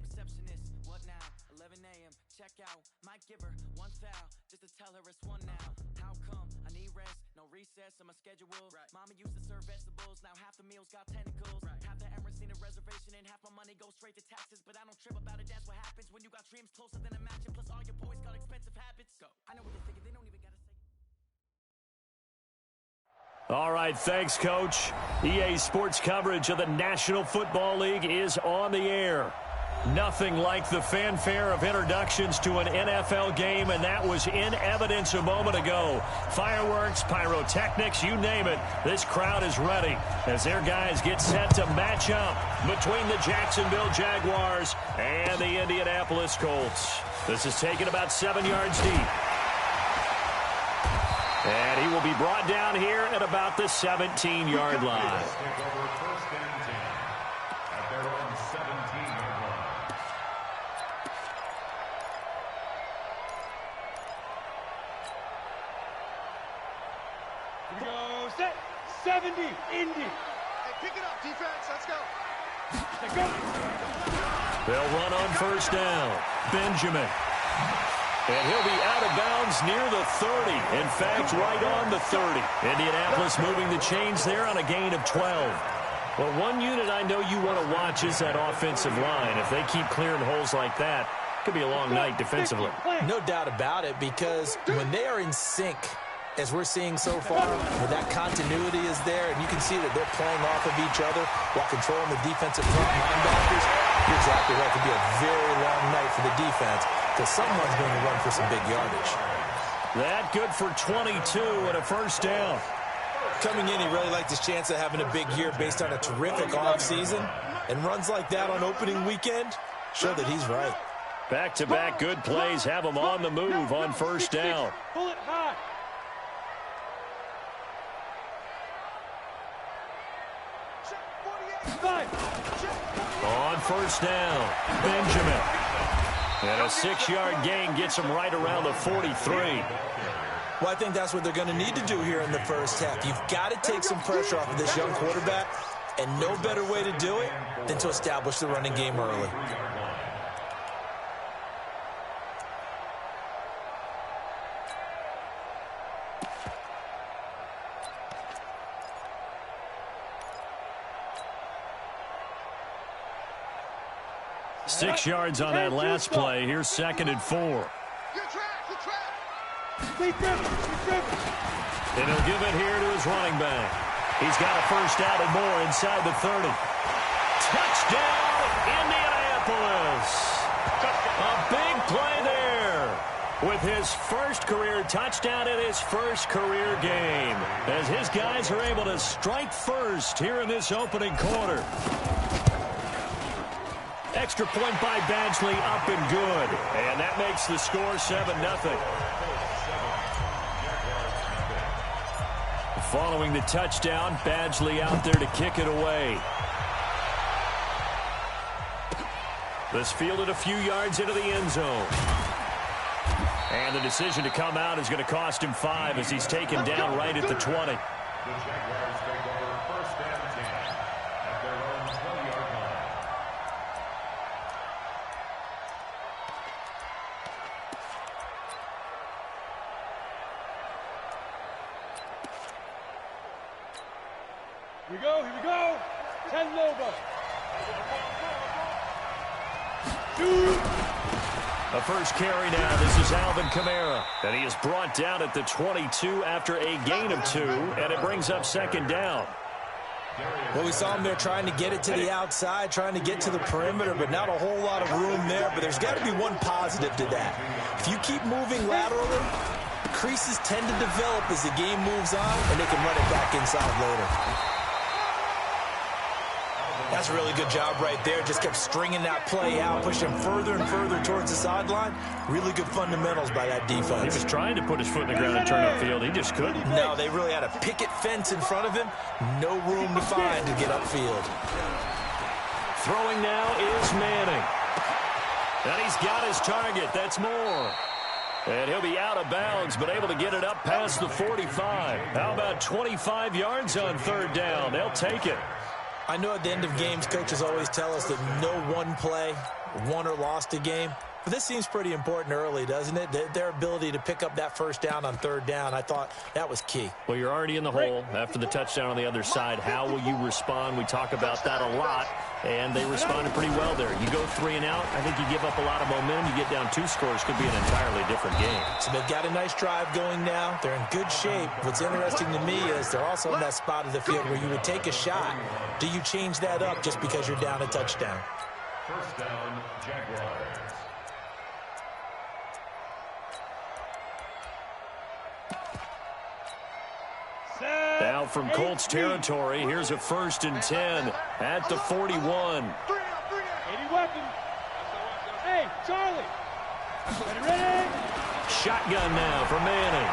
Receptionist, what now? 11 a.m. Check out. Might give her one foul just to tell her it's one now. How come? I need rest, no recess on my schedule. Right. Mama used to serve vegetables, now half the meals got tentacles. Right. Half the Emirates need a reservation and half my money goes straight to taxes. But I don't trip about it, that's what happens when you got dreams closer than a match. And plus all your boys got expensive habits. Go. I know what they thinking, they don't even gotta say. All right, thanks, Coach. EA Sports coverage of the National Football League is on the air. Nothing like the fanfare of introductions to an NFL game, and that was in evidence a moment ago. Fireworks, pyrotechnics, you name it. This crowd is ready as their guys get set to match up between the Jacksonville Jaguars and the Indianapolis Colts. This is taken about 7 yards deep. And he will be brought down here at about the 17-yard line. Here we go, set, 70, Indy. Hey, pick it up, defense, let's go. Let's go. They'll run on first down. Benjamin. And he'll be out of bounds near the 30. In fact, right on the 30. Indianapolis moving the chains there on a gain of 12. Well, one unit I know you want to watch is that offensive line. If they keep clearing holes like that, it could be a long night defensively. No doubt about it, because when they are in sync, as we're seeing so far, where that continuity is there, and you can see that they're playing off of each other while controlling the defensive front linebackers, you're exactly right. It could be a very long night for the defense, because someone's going to run for some big yardage. That good for 22 and a first down. Coming in, he really liked his chance of having a big year based on a terrific offseason, and runs like that on opening weekend show that he's right. Back-to-back good plays have him on the move on first down. Pull it high. On first down, Benjamin. And a 6-yard gain gets him right around the 43. Well, I think that's what they're going to need to do here in the first half. You've got to take some pressure off of this young quarterback, and no better way to do it than to establish the running game early. Six yards on that last play. Here's 2nd and 4. Good trap. And he'll give it here to his running back. He's got a first down and more inside the 30. Touchdown, Indianapolis. A big play there with his first career touchdown in his first career game, as his guys are able to strike first here in this opening quarter. Extra point by Badgley, up and good. And that makes the score 7-0. Following the touchdown, Badgley out there to kick it away. This fielded a few yards into the end zone. And the decision to come out is going to cost him 5 as he's taken down right at the 20. Here we go. 10 Nova. A first carry now. This is Alvin Kamara. And he is brought down at the 22 after a gain of 2. And it brings up 2nd down. Well, we saw him there trying to get it to the outside, trying to get to the perimeter, but not a whole lot of room there. But there's got to be one positive to that. If you keep moving laterally, creases tend to develop as the game moves on, and they can run it back inside later. That's a really good job right there. Just kept stringing that play out, pushing further and further towards the sideline. Really good fundamentals by that defense. He was trying to put his foot in the ground and turn upfield. He just couldn't. No, they really had a picket fence in front of him. No room to find to get upfield. Throwing now is Manning. And he's got his target. That's more. And he'll be out of bounds, but able to get it up past the 45. How about 25 yards on 3rd down? They'll take it. I know at the end of games, coaches always tell us that no one play won or lost a game. But this seems pretty important early, doesn't it? Their ability to pick up that first down on third down, I thought that was key. Well, you're already in the hole after the touchdown on the other side. How will you respond? We talk about that a lot, and they responded pretty well there. You go 3 and out, I think you give up a lot of momentum. You get down 2 scores, could be an entirely different game. So they've got a nice drive going now. They're in good shape. What's interesting to me is they're also in that spot of the field where you would take a shot. Do you change that up just because you're down a touchdown? First down, Jaguars. Now from Colts territory, here's a 1st and 10 at the 41. 80 weapons. Hey, Charlie. Ready? Shotgun now for Manning.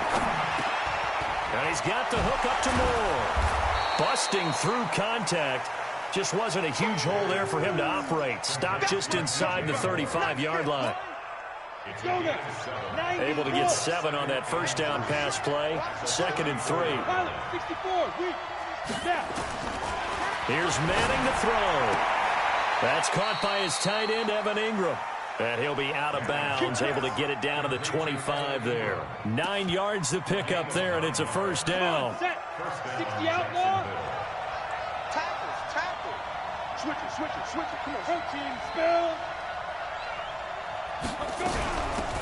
And he's got the hook up to Moore. Busting through contact. Just wasn't a huge hole there for him to operate. Stopped just inside the 35-yard line. Able to get 7 on that first down pass play. 2nd and 3. Here's Manning to throw. That's caught by his tight end, Evan Ingram. And he'll be out of bounds, able to get it down to the 25 there. 9 yards to pick up there, and it's a first down. 60 outlaw. Tackle. Switch it. Come on. Protein spill.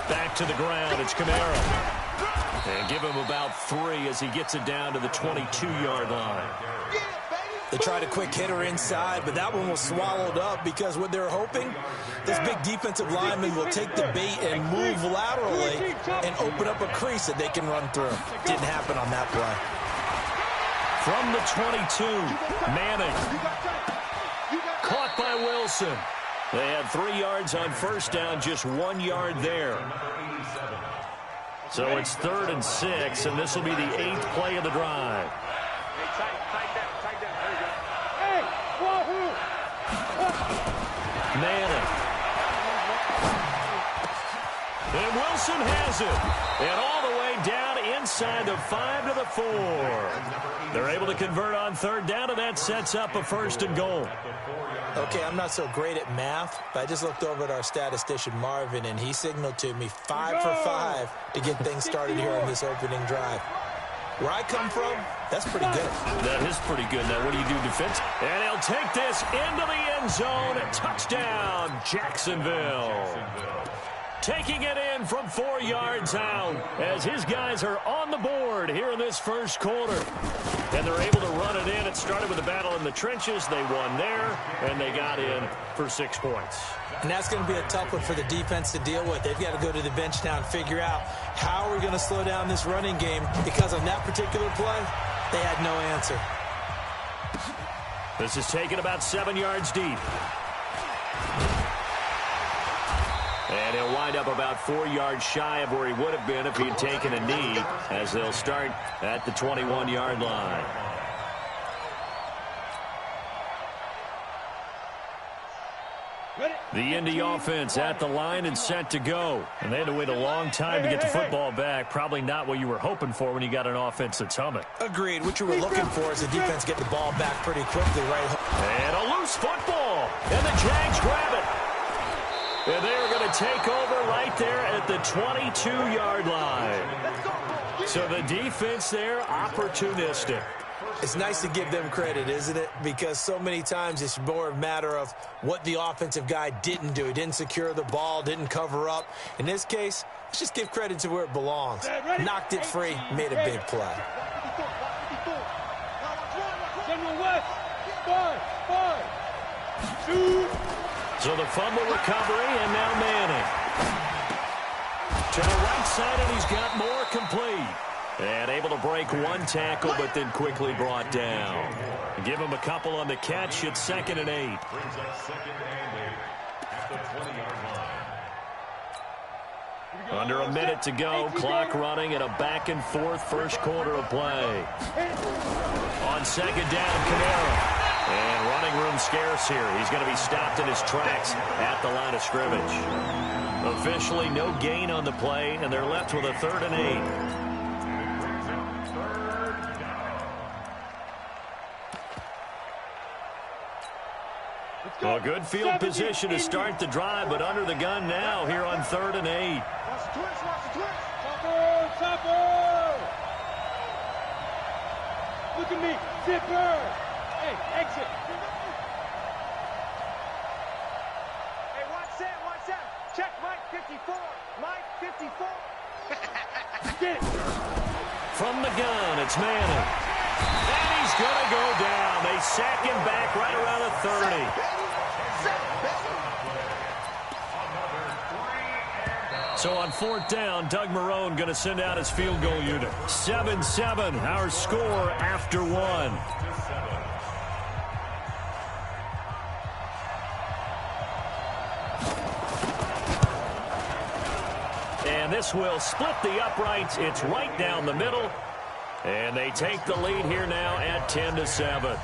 Back to the ground, it's Kamara. And give him about 3 as he gets it down to the 22-yard line. They tried a quick hitter inside, but that one was swallowed up because what they're hoping, this big defensive lineman will take the bait and move laterally and open up a crease that they can run through. Didn't happen on that play. From the 22, Manning. Caught by Wilson. They had 3 yards on first down, just 1 yard there. So it's 3rd and 6, and this will be the 8th play of the drive. Manning. And Wilson has it. And all the way down inside the 5 to the 4. They're able to convert on 3rd down, and that sets up a 1st and goal. Okay, I'm not so great at math, but I just looked over at our statistician, Marvin, and he signaled to me 5 for 5 to get things started here on this opening drive. Where I come from, that's pretty good. That is pretty good. Now, what do you do defense? And he'll take this into the end zone. Touchdown, Jacksonville. Taking it in from 4 yards out as his guys are on the board here in this first quarter. And they're able to run it in. It started with a battle in the trenches. They won there, and they got in for 6 points. And that's going to be a tough one for the defense to deal with. They've got to go to the bench now and figure out how are we going to slow down this running game, because on that particular play, they had no answer. This is taken about 7 yards deep. And he'll wind up about 4 yards shy of where he would have been if he had taken a knee, as they'll start at the 21-yard line. The Indy offense at the line and set to go. And they had to wait a long time to get the football back. Probably not what you were hoping for when you got an offense that's humming. Agreed. What you were looking for is the defense get the ball back pretty quickly, right? And a loose football. And the Jags grab it. And they're going to take over right there at the 22-yard line. So the defense there, opportunistic. It's nice to give them credit, isn't it? Because so many times it's more a matter of what the offensive guy didn't do. He didn't secure the ball, didn't cover up. In this case, let's just give credit to where it belongs. Knocked it free, made a big play. General West, 5, 2. So the fumble recovery, and now Manning. To the right side, and he's got more complete. And able to break 1 tackle, but then quickly brought down. Give him a couple on the catch. It's 2nd and 8. Under a minute to go. Clock running at a back-and-forth first quarter of play. On 2nd down, Kamara. And running room scarce here. He's going to be stopped in his tracks at the line of scrimmage. Officially no gain on the play, and they're left with a 3rd and 8. Well, good field position to start the drive, but under the gun now here on 3rd and 8. Watch the twist, watch the twist. Chopper! Look at me, zipper! Hey, exit! Hey, watch that. Check Mike 54. Mike 54. Get it! From the gun, it's Manning. And he's going to go down. They sack him back right around the 30. So on 4th down, Doug Marrone going to send out his field goal unit. 7-7, our score after 1. And this will split the uprights. It's right down the middle. And they take the lead here now at 10-7.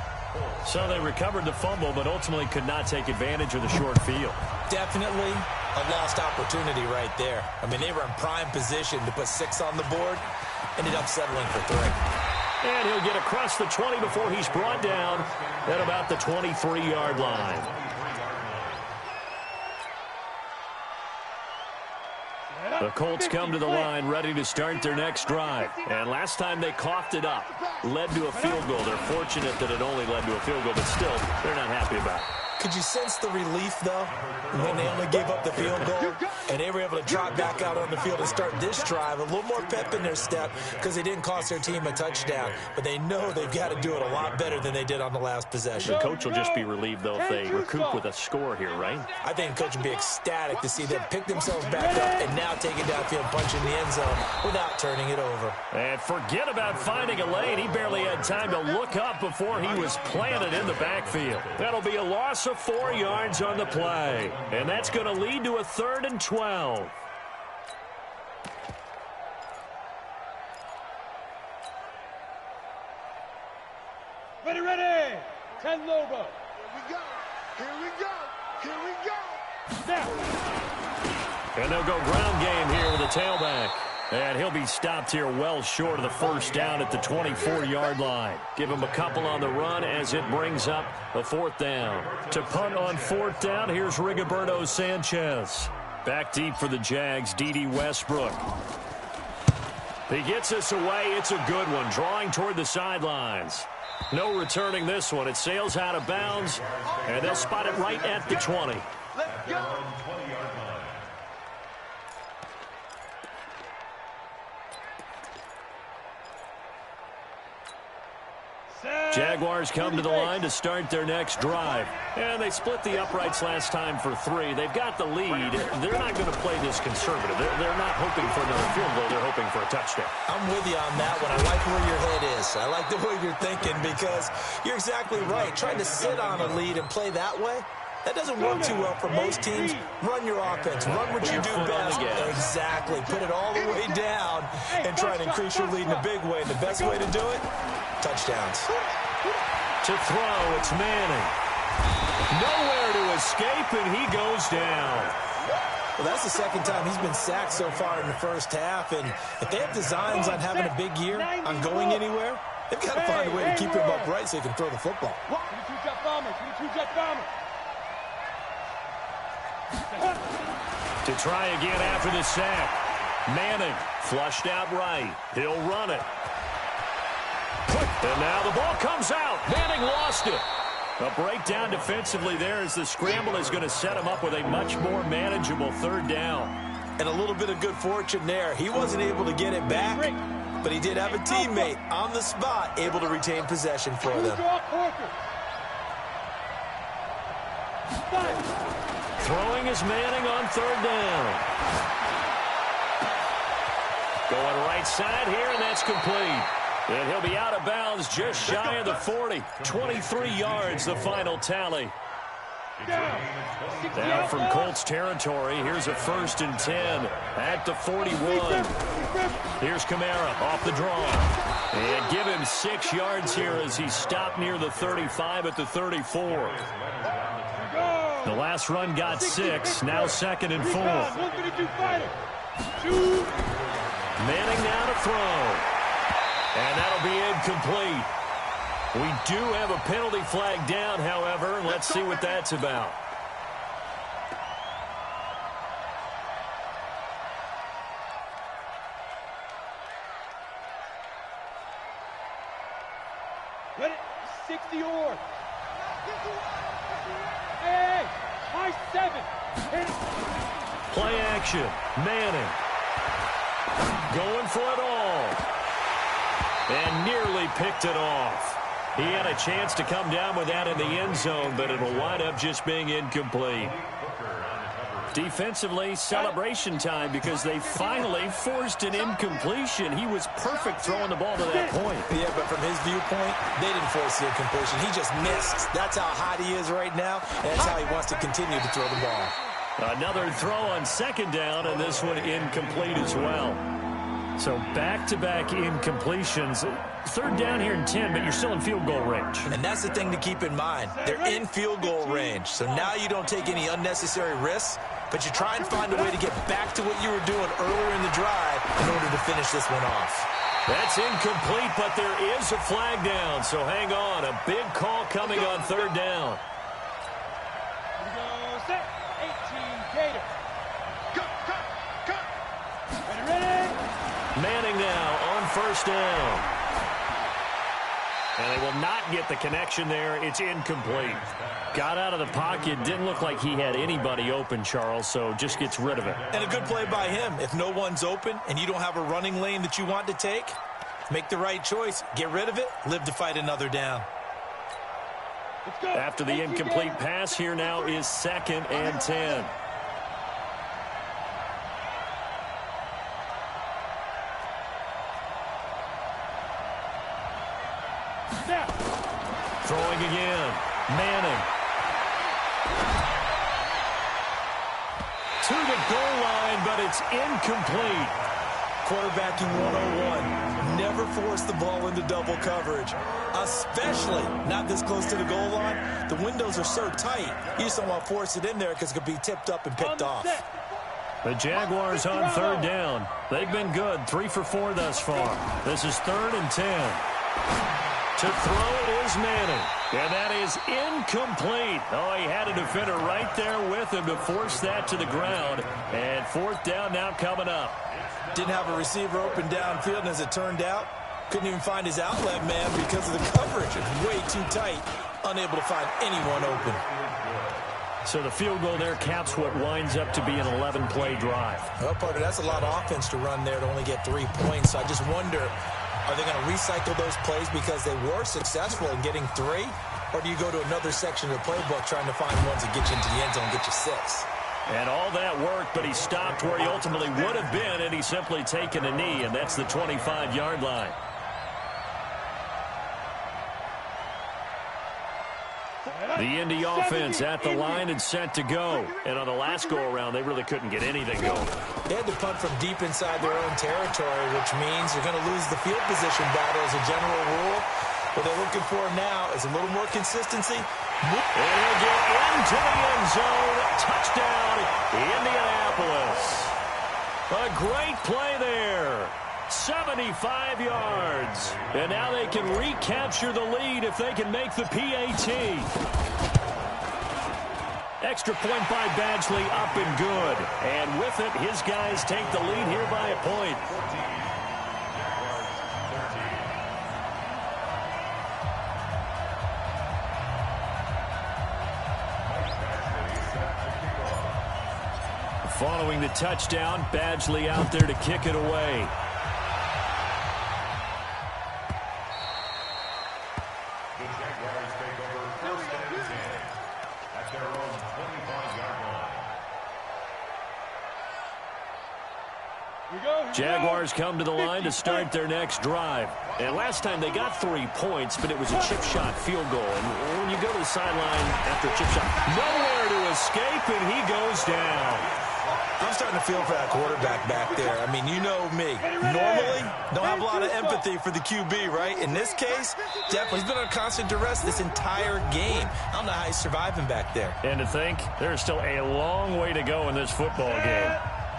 So they recovered the fumble, but ultimately could not take advantage of the short field. Definitely a lost opportunity right there. I mean, they were in prime position to put 6 on the board. Ended up settling for 3. And he'll get across the 20 before he's brought down at about the 23-yard line. The Colts come to the line ready to start their next drive. And last time they coughed it up, led to a field goal. They're fortunate that it only led to a field goal, but still, they're not happy about it. Could you sense the relief, though, when they only gave up the field goal and they were able to trot back out on the field and start this drive? A little more pep in their step because they didn't cost their team a touchdown. But they know they've got to do it a lot better than they did on the last possession. The coach will just be relieved, though, if they recoup with a score here, right? I think the coach would be ecstatic to see them pick themselves back up and now take it downfield, punch in the end zone without turning it over. And forget about finding a lane. He barely had time to look up before he was planted in the backfield. That'll be a loss of 4 yards on the play. And that's going to lead to a 3rd and 12. Ready! 10 Lobo. Here we go. Now. And they'll go ground game here with a tailback. And he'll be stopped here well short of the first down at the 24-yard line. Give him a couple on the run as it brings up the 4th down. To punt on 4th down, here's Rigoberto Sanchez. Back deep for the Jags, D.D. Westbrook. He gets us away. It's a good one, drawing toward the sidelines. No returning this one. It sails out of bounds, and they'll spot it right at the 20. Let's go. Jaguars come to the line to start their next drive. And they split the uprights last time for 3. They've got the lead. They're not going to play this conservative. They're not hoping for another field goal. They're hoping for a touchdown. I'm with you on that one. I like where your head is. I like the way you're thinking because you're exactly right. Trying to sit on a lead and play that way, that doesn't work too well for most teams. Run your offense. Run what you do best. Exactly. Put it all the way down and try and increase your lead in a big way. And the best way to do it, touchdowns. To throw, it's Manning. Nowhere to escape, and he goes down. Well, that's the second time he's been sacked so far in the first half. And if they have designs on having a big year, on going anywhere, they've got to find a way to keep him upright so he can throw the football. 22-jet bomber. To try again after the sack. Manning flushed out right. He'll run it. And now the ball comes out. Manning lost it. A breakdown defensively there as the scramble is going to set him up with a much more manageable 3rd down. And a little bit of good fortune there. He wasn't able to get it back, but he did have a teammate on the spot able to retain possession for them. Throwing is Manning on 3rd down. Going right side here, and that's complete. And he'll be out of bounds just shy of the 40. 23 yards, the final tally. Now from Colts territory, here's a 1st and 10 at the 41. Here's Kamara off the draw. And give him 6 yards here as he stopped near the 35 at the 34. The last run got 6, now 2nd and 4. Manning now to throw. And that'll be incomplete. We do have a penalty flag down, however. Let's see what that's about. Ready? 60 or. Hey, high 7. Hit it. Play action. Manning. Going for it all. And nearly picked it off. He had a chance to come down with that in the end zone, but it'll wind up just being incomplete. Defensively, celebration time because they finally forced an incompletion. He was perfect throwing the ball to that point. Yeah, but from his viewpoint, they didn't force the incompletion. He just missed. That's how hot he is right now, and that's how he wants to continue to throw the ball. Another throw on second down, and this one incomplete as well. So back-to-back incompletions. Third down here in 10, but you're still in field goal range. And that's the thing to keep in mind. They're in field goal range, so now you don't take any unnecessary risks, but you try and find a way to get back to what you were doing earlier in the drive in order to finish this one off. That's incomplete, but there is a flag down, so hang on. A big call coming on third down. Here we go, set. 18, Gator. Cut. Ready? Manning now on first down. And they will not get the connection there. It's incomplete. Got out of the pocket. Didn't look like he had anybody open, Charles, so just gets rid of it. And a good play by him. If no one's open and you don't have a running lane that you want to take, make the right choice. Get rid of it. Live to fight another down. After the incomplete pass, here now is 2nd and 10. Throwing again. Manning. To the goal line, but it's incomplete. Quarterbacking 101. Never force the ball into double coverage, especially not this close to the goal line. The windows are so tight, you just don't want to force it in there because it could be tipped up and picked off. The Jaguars on third down. They've been good, 3 for 4 thus far. This is 3rd and 10. To throw is Manning, and that is incomplete. Oh, he had a defender right there with him to force that to the ground. And 4th down now coming up. Didn't have a receiver open downfield, and as it turned out, couldn't even find his outlet man because of the coverage. It was way too tight, unable to find anyone open. So the field goal there caps what winds up to be an 11-play drive. Well, Parker, that's a lot of offense to run there to only get 3 points. So I just wonder, are they going to recycle those plays because they were successful in getting 3? Or do you go to another section of the playbook trying to find ones that get you into the end zone and get you 6? And all that worked, but he stopped where he ultimately would have been, and he's simply taken a knee, and that's the 25-yard line. The Indy offense at the line and set to go. And on the last go-around, they really couldn't get anything going. They had to punt from deep inside their own territory, which means they're going to lose the field position battle as a general rule. What they're looking for now is a little more consistency. And he'll get into the end zone. Touchdown, Indianapolis. A great play there. 75 yards. And now they can recapture the lead if they can make the PAT. Extra point by Badgley, up and good. And with it, his guys take the lead here by a point. Following the touchdown, Badgley out there to kick it away. The Jaguars take over 1st and 10 at their own 25-yard line. Jaguars come to the line to start their next drive. And last time they got 3 points, but it was a chip shot field goal. And when you go to the sideline after a chip shot, nowhere to escape, and he goes down. I'm starting to feel for that quarterback back there. I mean, you know me. Normally, don't have a lot of empathy for the QB, right? In this case, definitely. He's been under constant duress this entire game. I don't know how he's surviving back there. And to think, there's still a long way to go in this football game.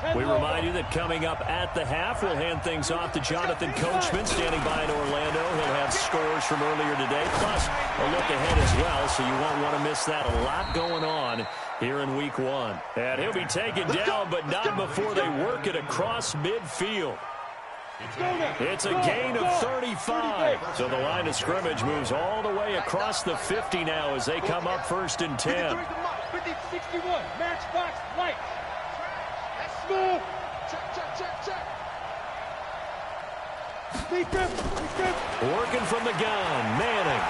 We remind you that coming up at the half, we'll hand things off to Jonathan Coachman, standing by in Orlando. He'll have scores from earlier today, plus a look ahead as well, so you won't want to miss that. A lot going on here in Week 1. And he'll be taken down, but not before they work it across midfield. It's a gain of 35. So the line of scrimmage moves all the way across the 50 now as they come up 1st and 10. 50-61, matchbox light. Smooth. Check. Working from the gun, Manning.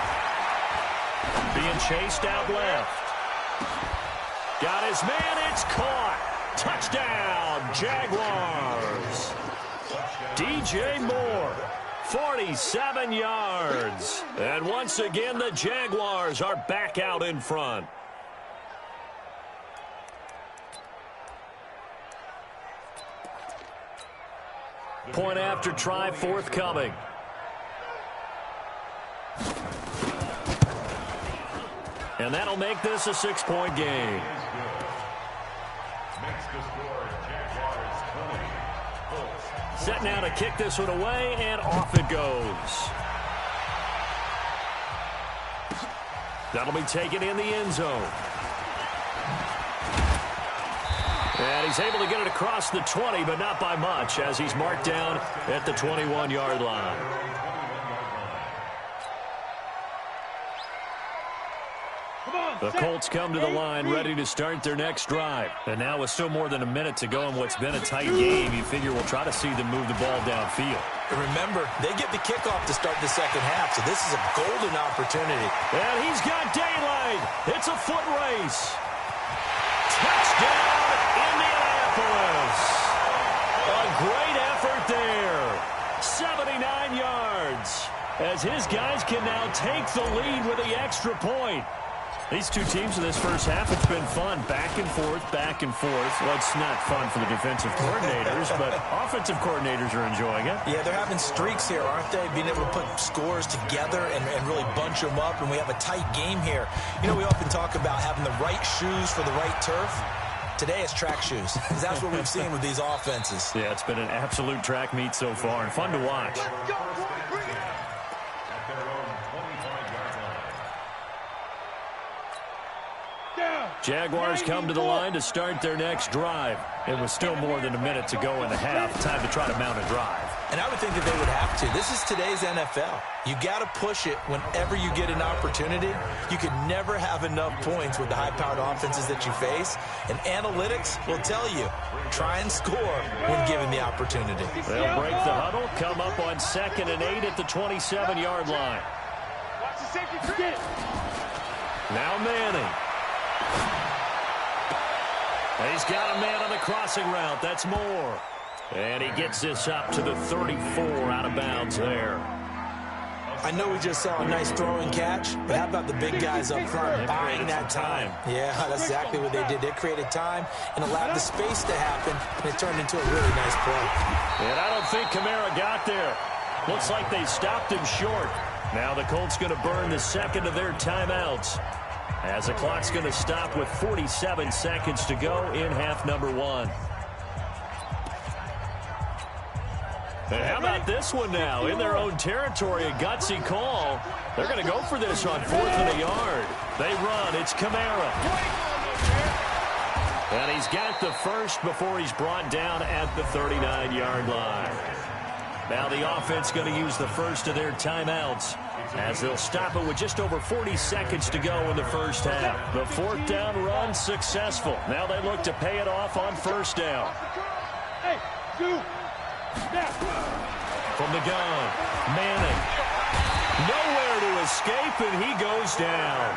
Being chased out left. Got his man, it's caught. Touchdown, Jaguars. DJ Moore, 47 yards. And once again, the Jaguars are back out in front. Point after try forthcoming. And that'll make this a 6-point game. Set now to kick this one away, and off it goes. That'll be taken in the end zone. And he's able to get it across the 20, but not by much, as he's marked down at the 21-yard line. The Colts come to the line ready to start their next drive. And now with still more than a minute to go in what's been a tight game, you figure we'll try to see them move the ball downfield. And remember, they get the kickoff to start the second half, so this is a golden opportunity. And he's got daylight. It's a foot race. Touchdown, Indianapolis. A great effort there. 79 yards. As his guys can now take the lead with the extra point. These two teams in this first half, it's been fun. Back and forth, back and forth. Well, it's not fun for the defensive coordinators, but offensive coordinators are enjoying it. Yeah, they're having streaks here, aren't they? Being able to put scores together and really bunch them up, and we have a tight game here. You know, we often talk about having the right shoes for the right turf. Today it's track shoes, because that's what we've seen with these offenses. Yeah, it's been an absolute track meet so far, and fun to watch. Jaguars come to the line to start their next drive. It was still more than a minute to go in the half. Time to try to mount a drive. And I would think that they would have to. This is today's NFL. You got to push it whenever you get an opportunity. You could never have enough points with the high-powered offenses that you face. And analytics will tell you, try and score when given the opportunity. They'll break the huddle, come up on 2nd and 8 at the 27-yard line. Watch the safety, forget it. Now Manning. He's got a man on the crossing route. That's Moore. And he gets this up to the 34 out of bounds there. I know we just saw a nice throw and catch, but how about the big guys up front buying that time? Yeah, that's exactly what they did. They created time and allowed the space to happen, and it turned into a really nice play. And I don't think Kamara got there. Looks like they stopped him short. Now the Colts going to burn the second of their timeouts, as the clock's going to stop with 47 seconds to go in half number 1. And how about this one now? In their own territory, a gutsy call. They're going to go for this on 4th and a yard. They run. It's Kamara. And he's got the first before he's brought down at the 39-yard line. Now the offense going to use the first of their timeouts, as they'll stop it with just over 40 seconds to go in the first half. The 4th down run successful. Now they look to pay it off on 1st down. Hey, from the gun, Manning. Nowhere to escape, and he goes down.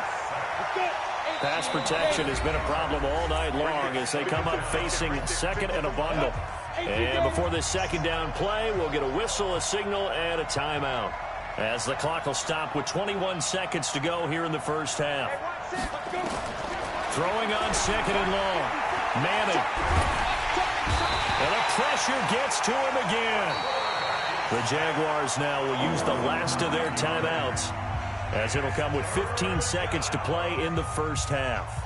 Pass protection has been a problem all night long as they come up facing 2nd and a bundle. And before this 2nd down play, we'll get a whistle, a signal, and a timeout, as the clock will stop with 21 seconds to go here in the first half. Throwing on 2nd and long. Manning. And the pressure gets to him again. The Jaguars now will use the last of their timeouts, as it'll come with 15 seconds to play in the first half.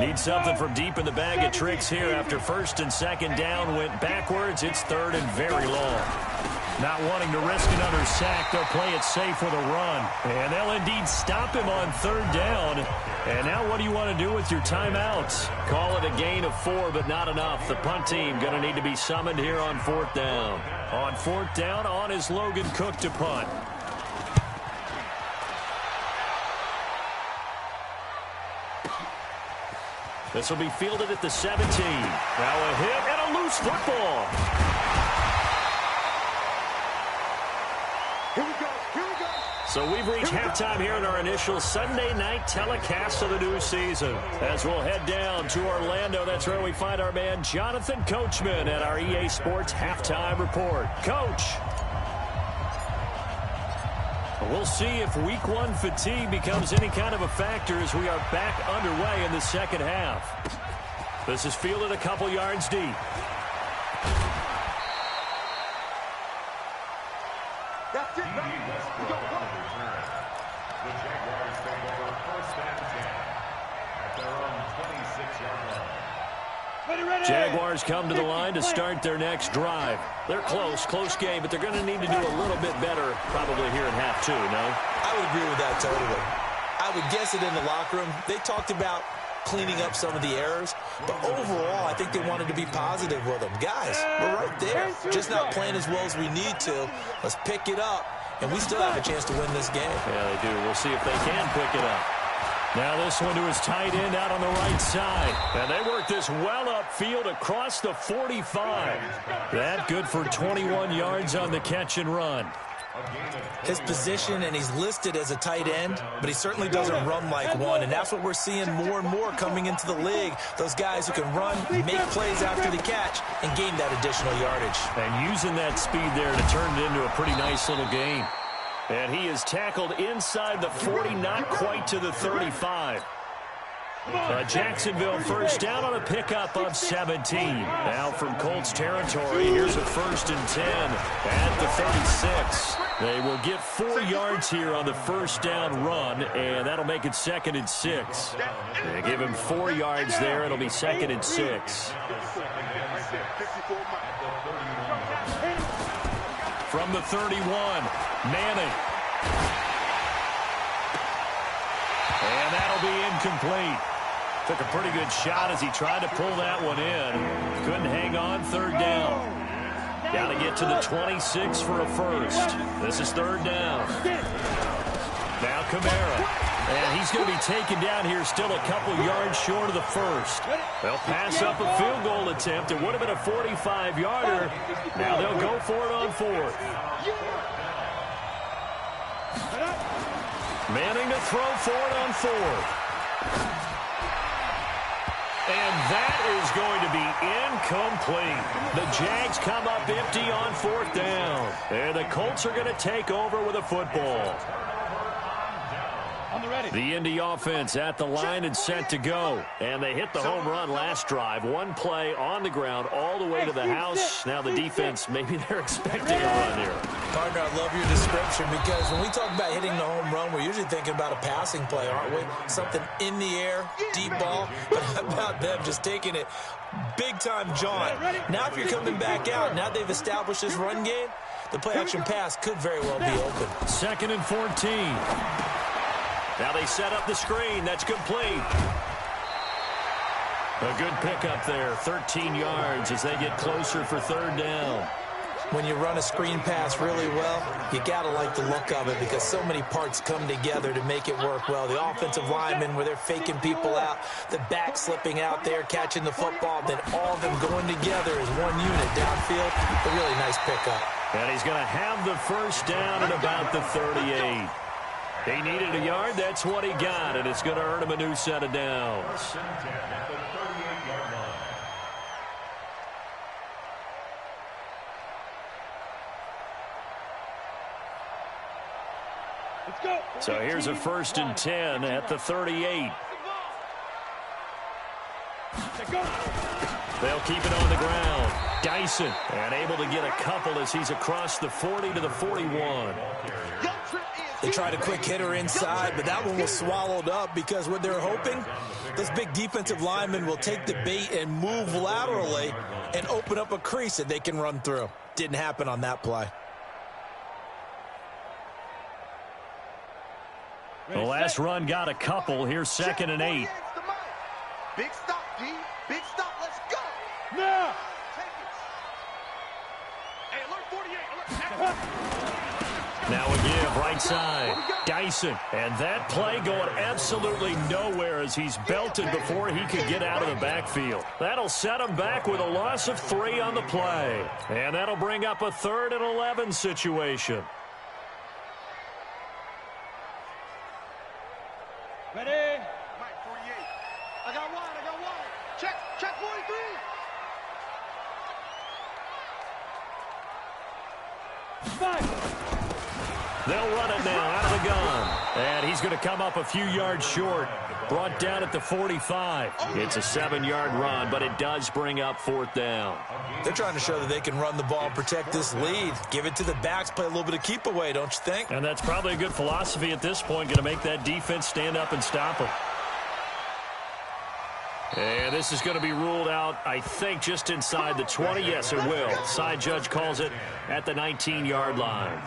Need something from deep in the bag of tricks here after first and second down went backwards. It's third and very long. Not wanting to risk another sack, they'll play it safe with a run. And they'll indeed stop him on third down. And now what do you want to do with your timeouts? Call it a gain of 4, but not enough. The punt team going to need to be summoned here on fourth down. On fourth down, on is Logan Cook to punt. This will be fielded at the 17. Now a hit and a loose football. Here we go. Here we go. So we've reached halftime here in our initial Sunday night telecast of the new season. As we'll head down to Orlando, that's where we find our man Jonathan Coachman at our EA Sports Halftime Report. Coach. We'll see if week one fatigue becomes any kind of a factor as we are back underway in the second half. This is fielded a couple yards deep. That's it, baby. We go. The Jaguars take over first and 10 at their own 26-yard line. Jaguars come to the line to start their next drive. They're close game, but they're going to need to do a little bit better probably here in half two, no? I would agree with that totally. I would guess it in the locker room. They talked about cleaning up some of the errors, but overall, I think they wanted to be positive with them. Guys, we're right there. Just not playing as well as we need to. Let's pick it up, and we still have a chance to win this game. Yeah, they do. We'll see if they can pick it up. Now this one to his tight end out on the right side. And they work this well upfield across the 45. That good for 21 yards on the catch and run. His position, and he's listed as a tight end, but he certainly doesn't run like one, and that's what we're seeing more and more coming into the league. Those guys who can run, make plays after the catch, and gain that additional yardage. And using that speed there to turn it into a pretty nice little game. And he is tackled inside the 40, not quite to the 35. Jacksonville first down on a pickup of 17. Now from Colts territory, here's a first and 10 at the 36. They will get 4 yards here on the first down run, and that'll make it second and 6. They give him 4 yards there. It'll be second and 6. From the 31, Manning. And that'll be incomplete. Took a pretty good shot as he tried to pull that one in. Couldn't hang on, third down. Got to get to the 26 for a first. This is third down. Now Kamara. And he's going to be taken down here still a couple yards short of the first. They'll pass up a field goal attempt. It would have been a 45-yarder. Now they'll go for it on fourth. Manning to throw for it on fourth. And that is going to be incomplete. The Jags come up empty on fourth down. And the Colts are going to take over with a football. The Indy offense at the line and set to go. And they hit the home run last drive. One play on the ground all the way to the house. Now the defense, maybe they're expecting a run here. Partner, I love your description because when we talk about hitting the home run, we're usually thinking about a passing play, aren't we? Something in the air, deep ball. But how about them just taking it big-time jaunt? Now if you're coming back out, now they've established this run game, the play-action pass could very well be open. Second and 14. Now they set up the screen. That's complete. A good pickup there. 13 yards as they get closer for third down. When you run a screen pass really well, you got to like the look of it because so many parts come together to make it work well. The offensive linemen where they're faking people out, the back slipping out there, catching the football, then all of them going together as one unit downfield. A really nice pickup. And he's going to have the first down at about the 38. He needed a yard. That's what he got, and it's going to earn him a new set of downs. So here's a first and 10 at the 38. They'll keep it on the ground. Dyson, and able to get a couple as he's across the 40 to the 41. Young Trip is They tried a quick hitter inside, but that one was swallowed up because what they're hoping, this big defensive lineman will take the bait and move laterally and open up a crease that they can run through. Didn't happen on that play. The last run got a couple. Here's 2nd and 8. Big stop, D. Big stop. Let's go. Now. Hey, alert 48. Now a give, right side. Dyson. And that play going absolutely nowhere as he's belted before he could get out of the backfield. That'll set him back with a loss of 3 on the play. And that'll bring up a 3rd and 11 situation. Ready? Mike, 48. I got one. Check 43. They'll run it now out of the gun. And he's going to come up a few yards short. Brought down at the 45. It's a 7-yard run, but it does bring up 4th down. They're trying to show that they can run the ball and protect this lead. Give it to the backs, play a little bit of keep away, don't you think? And that's probably a good philosophy at this point, going to make that defense stand up and stop them. And this is going to be ruled out, I think, just inside the 20. Yes, it will. Side judge calls it at the 19-yard line.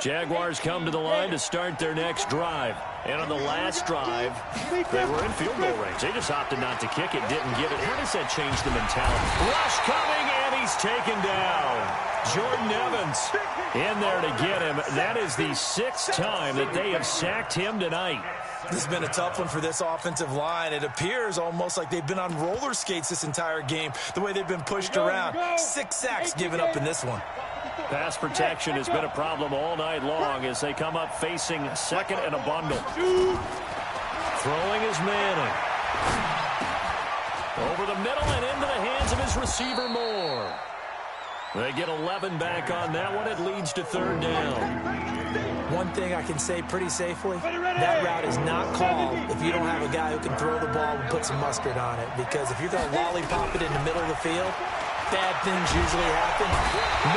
Jaguars come to the line to start their next drive. And on the last drive, they were in field goal range. They just opted not to kick it, didn't give it. How does that change the mentality? Rush coming, and he's taken down. Jordan Evans in there to get him. That is the 6th time that they have sacked him tonight. This has been a tough one for this offensive line. It appears almost like they've been on roller skates this entire game, the way they've been pushed around. 6 sacks given up in this one. Pass protection has been a problem all night long as they come up facing 2nd and a bundle. Throwing is Manning. Over the middle and into the hands of his receiver Moore. They get 11 back on that one. It leads to 3rd down. One thing I can say pretty safely, that route is not called if you don't have a guy who can throw the ball and put some mustard on it. Because if you're going to lollipop it in the middle of the field, bad things usually happen.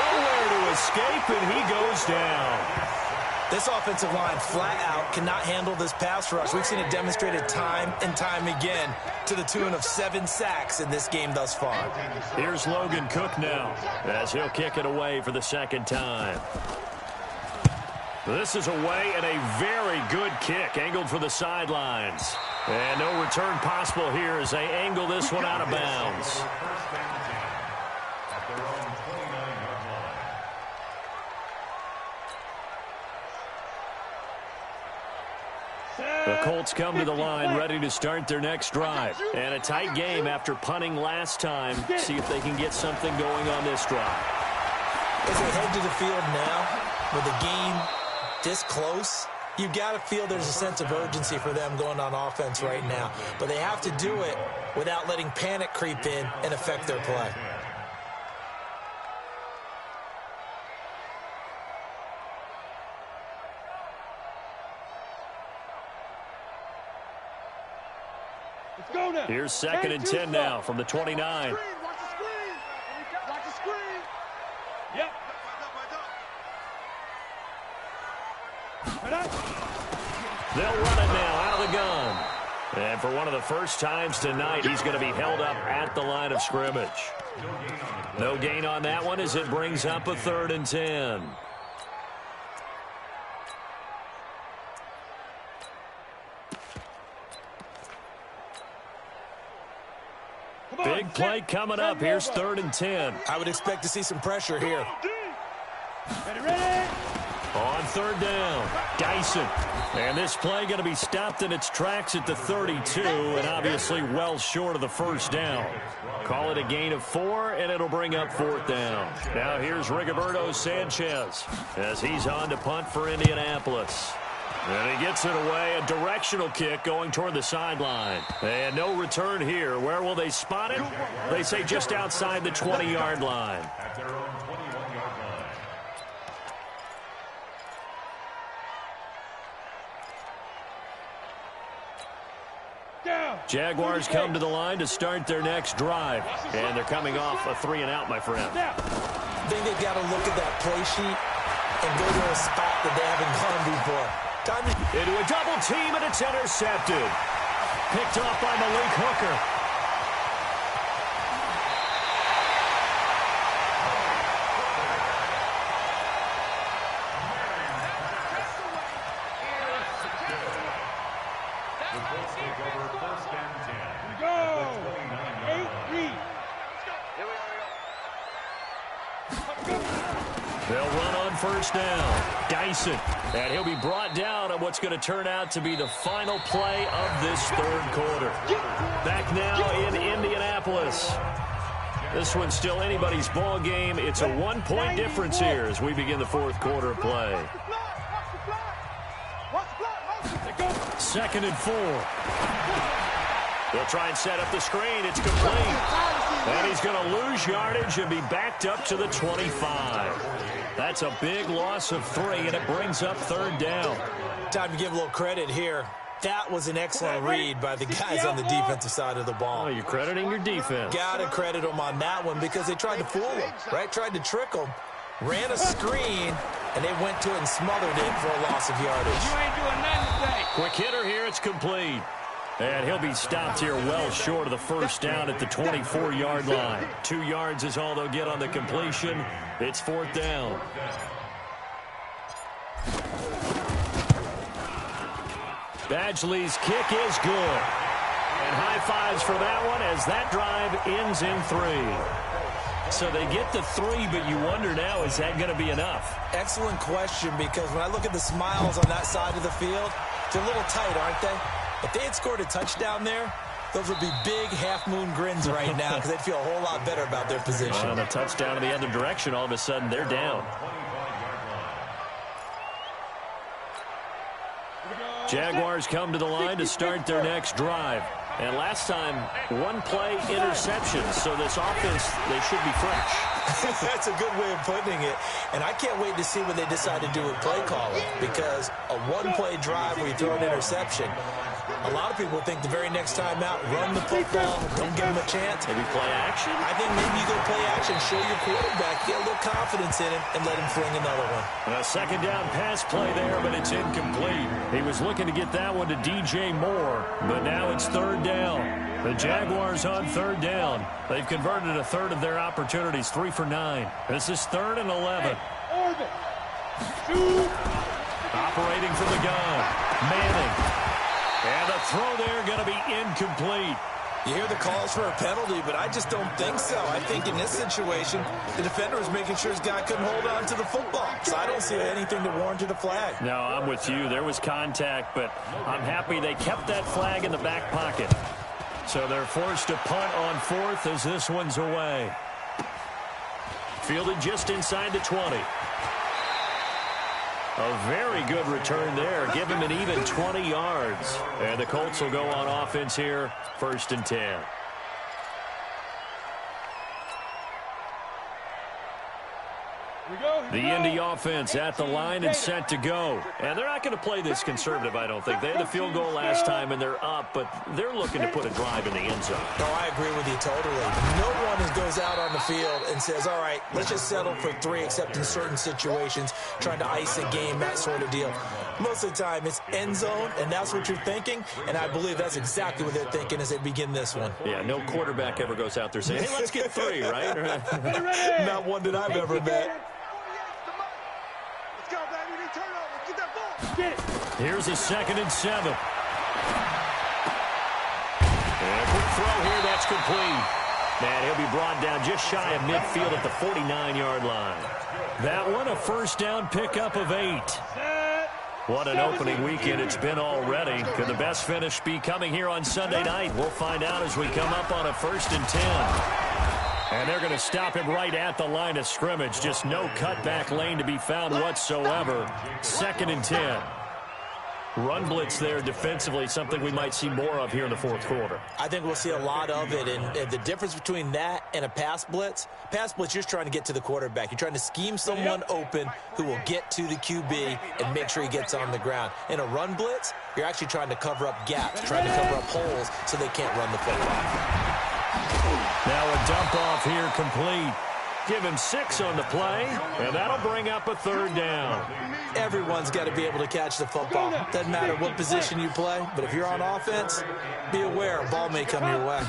Nowhere to escape, and he goes down. This offensive line flat out cannot handle this pass rush. We've seen it demonstrated time and time again to the tune of 7 sacks in this game thus far. Here's Logan Cook now as he'll kick it away for the 2nd time. This is away and a very good kick angled for the sidelines. And no return possible here as they angle this one out of bounds. The Colts come to the line ready to start their next drive. And a tight game after punting last time. See if they can get something going on this drive. As they head to the field now with the game this close, you've got to feel there's a sense of urgency for them going on offense right now. But they have to do it without letting panic creep in and affect their play. Here's 2nd and 10 now from the 29. Watch the screen. Watch the screen. Yep. They'll run it now out of the gun. And for one of the first times tonight, he's going to be held up at the line of scrimmage. No gain on that one as it brings up a 3rd and 10. Big play coming up. Here's 3rd and 10. I would expect to see some pressure here. Ready. On 3rd down, Dyson. And this play going to be stopped in its tracks at the 32, and obviously well short of the 1st down. Call it a gain of 4, and it'll bring up 4th down. Now here's Rigoberto Sanchez as he's on to punt for Indianapolis. And he gets it away, a directional kick going toward the sideline. And no return here. Where will they spot it? They say just outside the 20-yard line. At their own 21-yard line. Jaguars come to the line to start their next drive. And they're coming off a 3-and-out, my friend. I think they've got to look at that play sheet and go to a spot that they haven't gone before. Into a double team, and it's intercepted. Picked off by Malik Hooker. They'll run on first down. Dyson. And he'll be brought down on what's going to turn out to be the final play of this third quarter. Back now in Indianapolis. This one's still anybody's ball game. It's a 1-point difference here as we begin the fourth quarter play. 2nd and 4. They'll try and set up the screen. It's complete. And he's going to lose yardage and be backed up to the 25. That's a big loss of 3, and it brings up 3rd down. Time to give a little credit here. That was an excellent read by the guys on the defensive side of the ball. Oh, you're crediting your defense. Got to credit them on that one because they tried to fool them, right? Tried to trick them. Ran a screen, and they went to it and smothered it for a loss of yardage. You ain't doing nothing today. Quick hitter here. It's complete. And he'll be stopped here well short of the first down at the 24-yard line. 2 yards is all they'll get on the completion. It's 4th down. Badgley's kick is good. And high fives for that one as that drive ends in 3. So they get the 3, but you wonder now, is that going to be enough? Excellent question, because when I look at the smiles on that side of the field, they're a little tight, aren't they? If they had scored a touchdown there, those would be big half-moon grins right now because they'd feel a whole lot better about their position. On a touchdown in the other direction, all of a sudden they're down. Jaguars come to the line to start their next drive. And last time, 1-play interception, so this offense, they should be fresh. That's a good way of putting it. And I can't wait to see what they decide to do with play calling, because a 1-play drive where you throw an interception, a lot of people think the very next time out, run the football, don't give them a chance. Maybe play action? I think maybe you go play action, show your quarterback, get a little confidence in him, and let him fling another one. A 2nd down pass play there, but it's incomplete. He was looking to get that one to DJ Moore, but now it's 3rd down. The Jaguars on 3rd down. They've converted a 1/3 of their opportunities, 3 for 9. This is 3rd and 11. Operating from the gun, Manning. And the throw there going to be incomplete. You hear the calls for a penalty, but I just don't think so. I think in this situation, the defender was making sure his guy couldn't hold on to the football. So I don't see anything that warranted a flag. No, I'm with you. There was contact, but I'm happy they kept that flag in the back pocket. So they're forced to punt on 4th as this one's away. Fielded just inside the 20. A very good return there. Give him an even 20 yards. And the Colts will go on offense here, 1st and 10. The Indy offense at the line and set to go. And they're not going to play this conservative, I don't think. They had the field goal last time, and they're up, but they're looking to put a drive in the end zone. Oh, I agree with you totally. No one goes out on the field and says, all right, let's just settle for 3, except in certain situations, trying to ice a game, that sort of deal. Most of the time, it's end zone, and that's what you're thinking, and I believe that's exactly what they're thinking as they begin this one. Yeah, no quarterback ever goes out there saying, hey, let's get 3, right? Not one that I've ever met. Here's a 2nd and 7. And a quick throw here, that's complete. And he'll be brought down just shy of midfield at the 49-yard line. That one, a 1st down pickup of 8. What an opening weekend it's been already. Could the best finish be coming here on Sunday night? We'll find out as we come up on a 1st and 10. And they're going to stop him right at the line of scrimmage. Just no cutback lane to be found whatsoever. 2nd and 10. Run blitz there defensively, something we might see more of here in the 4th quarter. I think we'll see a lot of it, and the difference between that and a pass blitz, you're just trying to get to the quarterback. You're trying to scheme someone open who will get to the QB and make sure he gets on the ground. In a run blitz, you're actually trying to cover up gaps, trying to cover up holes so they can't run the football. Now a dump off here complete. Give him 6 on the play, and that'll bring up a 3rd down. Everyone's got to be able to catch the football. Doesn't matter what position you play, but if you're on offense, be aware a ball may come your way. On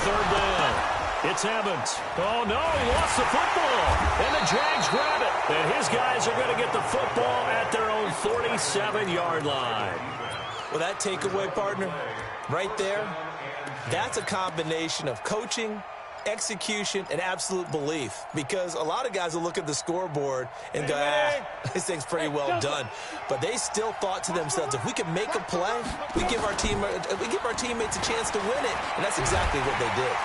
3rd down, it's Evans. Oh, no, he lost the football. And the Jags grab it. And his guys are going to get the football at their own 47-yard line. Well, that takeaway, partner, right there, that's a combination of coaching, execution, and absolute belief, because a lot of guys will look at the scoreboard and go, this thing's pretty well done. But they still thought to themselves, if we can make a play, we give our teammates a chance to win it. And that's exactly what they did.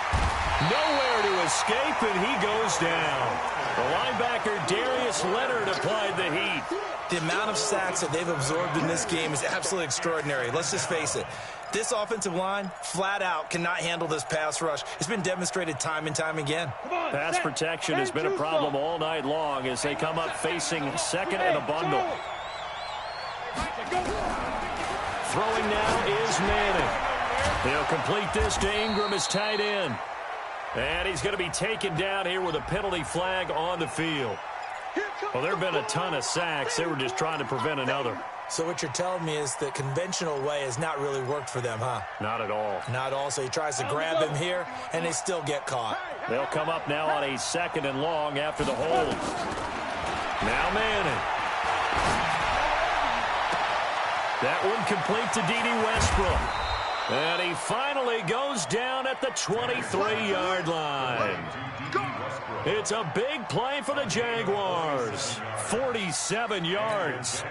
Nowhere to escape, and he goes down. The linebacker, Darius Leonard, applied the heat. The amount of sacks that they've absorbed in this game is absolutely extraordinary. Let's just face it. This offensive line, flat out, cannot handle this pass rush. It's been demonstrated time and time again. Pass protection has been a problem all night long as they come up facing 2nd and a bundle. Throwing now is Manning. He'll complete this to Ingram as tight end. And he's going to be taken down here with a penalty flag on the field. Well, there have been a ton of sacks. They were just trying to prevent another. So what you're telling me is the conventional way has not really worked for them, huh? Not at all. Not at all. So he tries to grab him here, and they still get caught. They'll come up now on a 2nd and long after the hold. Now Manning. That one complete to D.D. Westbrook. And he finally goes down at the 23-yard line. It's a big play for the Jaguars. 47 yards.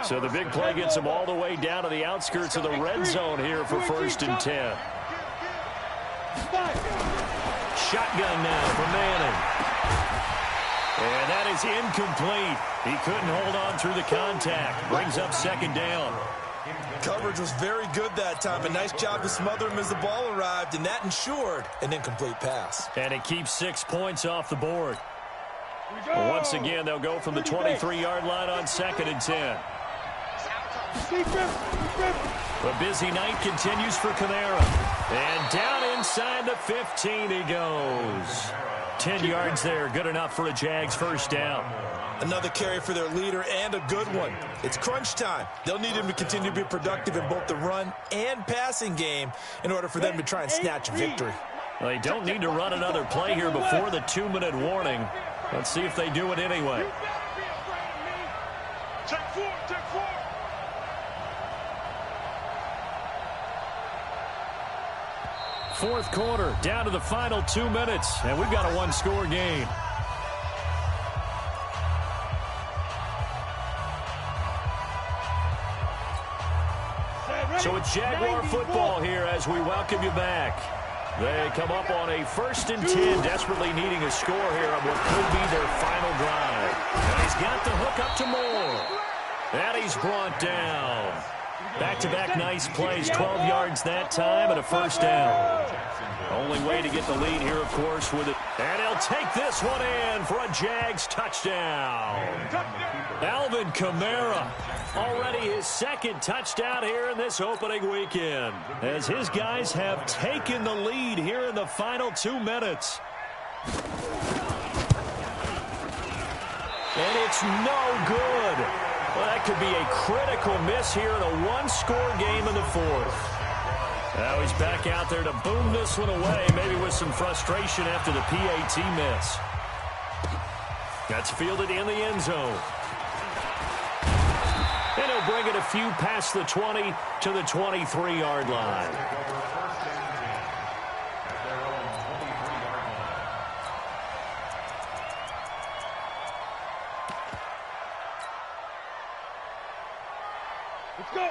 So the big play gets them all the way down to the outskirts of the red zone here for 1st and 10. Shotgun now for Manning. And that is incomplete. He couldn't hold on through the contact. Brings up 2nd down. Coverage was very good that time. A nice job to smother him as the ball arrived, and that ensured an incomplete pass. And it keeps 6 points off the board. Once again, they'll go from the 23-yard line on 2nd and 10. The busy night continues for Kamara. And down inside the 15 he goes. 10 yards there, good enough for a Jags 1st down. Another carry for their leader, and a good one. It's crunch time. They'll need him to continue to be productive in both the run and passing game in order for them to try and snatch a victory. Well, they don't need to run another play here before the 2-minute warning. Let's see if they do it anyway. Check 4, check 4. Fourth quarter, down to the final 2 minutes, and we've got a 1-score game. So it's Jaguar football here as we welcome you back. They come up on a 1st and 10, desperately needing a score here on what could be their final drive. And he's got the hook up to Moore. And he's brought down. Back-to-back nice plays, 12 yards that time and a 1st down. Only way to get the lead here, of course, with it. And he'll take this one in for a Jags touchdown. Alvin Kamara, already his 2nd touchdown here in this opening weekend, as his guys have taken the lead here in the final 2 minutes. And it's no good. Well, that could be a critical miss here in a 1-score game in the 4th. Now he's back out there to boom this one away, maybe with some frustration after the PAT miss. That's fielded in the end zone. And he'll bring it a few past the 20 to the 23-yard line.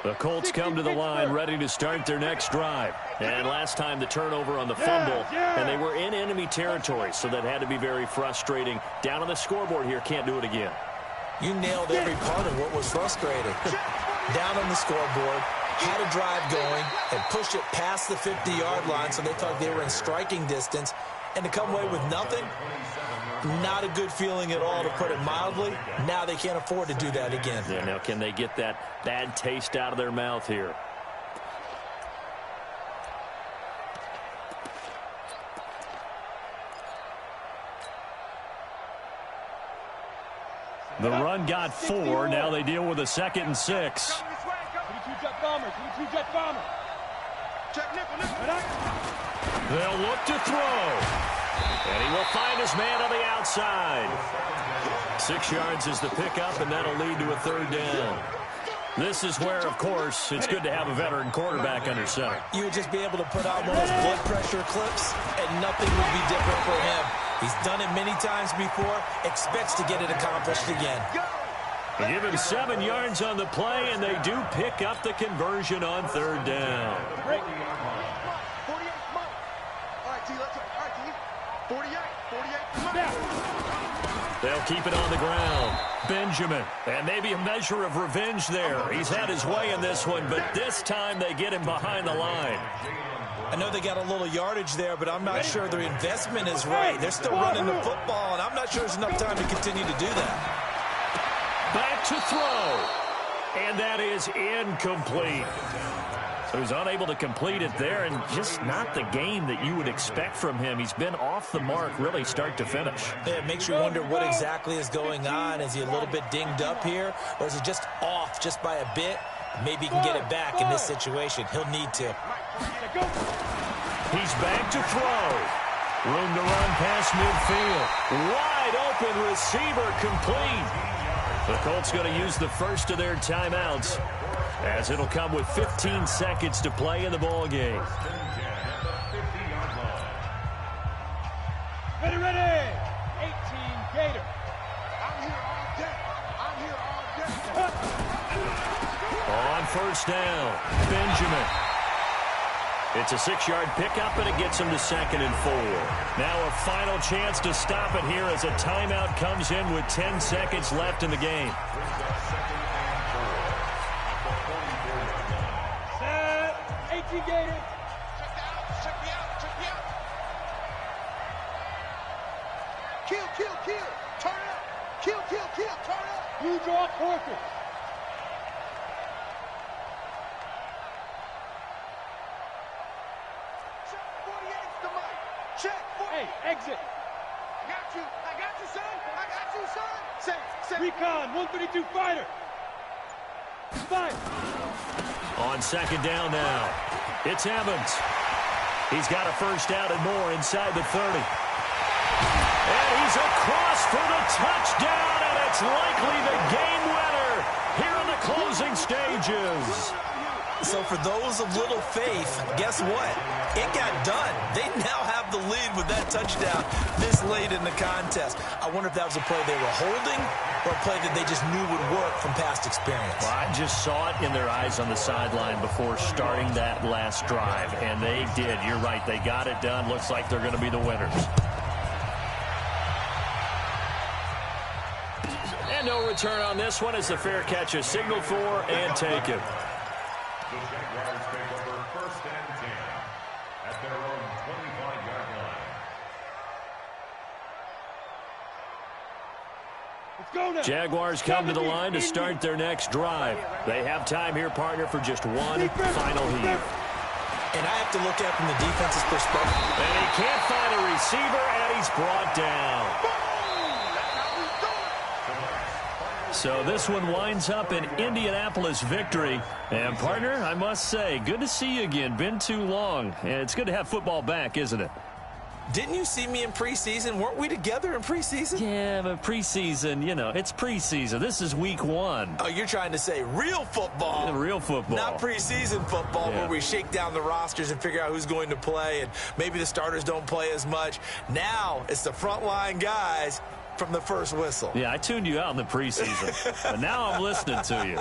The Colts come to the line ready to start their next drive. And last time the turnover on the fumble, and they were in enemy territory, so that had to be very frustrating. Down on the scoreboard here, can't do it again. You nailed every part of what was frustrating. Down on the scoreboard, had a drive going, had pushed it past the 50-yard line, so they thought they were in striking distance, and to come away with nothing, not a good feeling at all, to put it mildly. Now they can't afford to do that again. Yeah, now can they get that bad taste out of their mouth here? The run got 4. Now they deal with a 2nd and 6. 22 jet bomber, 22 jet bomber. Check nickel. They'll look to throw. And he will find his man on the outside. 6 yards is the pickup, and that'll lead to a 3rd down. This is where, of course, it's good to have a veteran quarterback under center. You would just be able to put out one of those blood pressure clips, and nothing would be different for him. He's done it many times before, expects to get it accomplished again. They give him 7 yards on the play, and they do pick up the conversion on 3rd down. 48 smoke. All right, T, let's go. All right, T. 48 smoke. They'll keep it on the ground. Benjamin, and maybe a measure of revenge there. He's had his way in this one, but this time they get him behind the line. I know they got a little yardage there, but I'm not sure their investment is right. They're still running the football, and I'm not sure there's enough time to continue to do that. Back to throw, and that is incomplete. So he's unable to complete it there, and just not the game that you would expect from him. He's been off the mark really start to finish. Yeah, it makes you wonder what exactly is going on. Is he a little bit dinged up here, or is he just off just by a bit? Maybe he can get it back in this situation. He'll need to. He's back to throw. Room to run past midfield. Wide open receiver complete. The Colts going to use the first of their timeouts, as it'll come with 15 seconds to play in the ball game. Ready. 18 Gator. I'm here all day. On 1st down, Benjamin. It's a 6-yard pickup, and it gets him to 2nd and 4. Now a final chance to stop it here as a timeout comes in with 10 seconds left in the game. Set. 18 Gator. Check me out. Kill. Turn up. Kill. Turn up. Blue draw Corker. Check 48's the mic. Check 48. Hey, exit. I got you, son. Say. Recon, 132 fighter. Fight. On 2nd down now, it's Evans. He's got a 1st down and more inside the 30. And he's across for the touchdown, and it's likely the game winner here in the closing stages. So for those of little faith, guess what? It got done. They now have the lead with that touchdown this late in the contest. I wonder if that was a play they were holding or a play that they just knew would work from past experience. Well, I just saw it in their eyes on the sideline before starting that last drive, and they did. You're right. They got it done. Looks like they're going to be the winners. And no return on this one as the fair catch is signaled for and taken. The Jaguars take over 1st and 10 at their own 25-yard line. Let's go now. Jaguars come to the line to start their next drive. They have time here, partner, for just one final heave. And I have to look at it from the defense's perspective. And he can't find a receiver, and he's brought down. So this one winds up an Indianapolis victory. And, partner, I must say, good to see you again. Been too long. And it's good to have football back, isn't it? Didn't you see me in preseason? Weren't we together in preseason? Yeah, but preseason, it's preseason. This is week 1. Oh, you're trying to say real football. Real football. Not preseason football where we shake down the rosters and figure out who's going to play, and maybe the starters don't play as much. Now it's the frontline guys from the first whistle. Yeah, I tuned you out in the preseason, but now I'm listening to you.